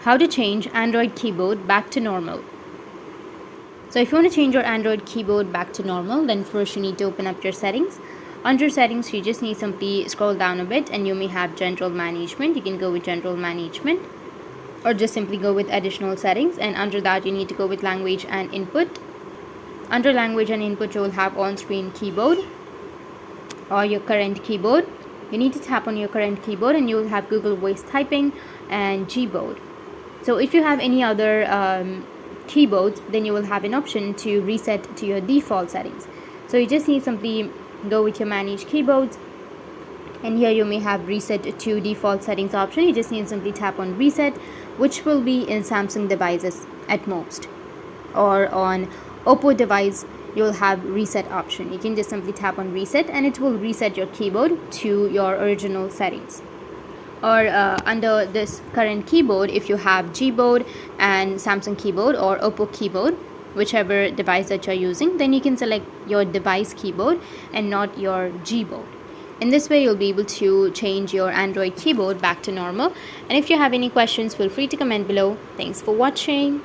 how to change Android keyboard back to normal. So if you want to change your Android keyboard back to normal, then first you need to open up your settings. Under settings, you just need simply scroll down a bit and you may have general management. You can go with general management or just simply go with additional settings, and under that you need to go with language and input. Under language and input, you will have on-screen keyboard or your current keyboard. You need to tap on your current keyboard and you will have Google Voice Typing and Gboard. So if you have any other keyboards, then you will have an option to reset to your default settings. So you just need simply go with your manage keyboards, and here you may have reset to default settings option. You just need to simply tap on reset, which will be in Samsung devices at most, or on OPPO device you'll have reset option. You can just simply tap on reset and it will reset your keyboard to your original settings. Or under this current keyboard, if you have Gboard and Samsung keyboard or OPPO keyboard, whichever device that you're using, then you can select your device keyboard and not your Gboard. In this way you'll be able to change your Android keyboard back to normal. And if you have any questions, feel free to comment below. Thanks for watching.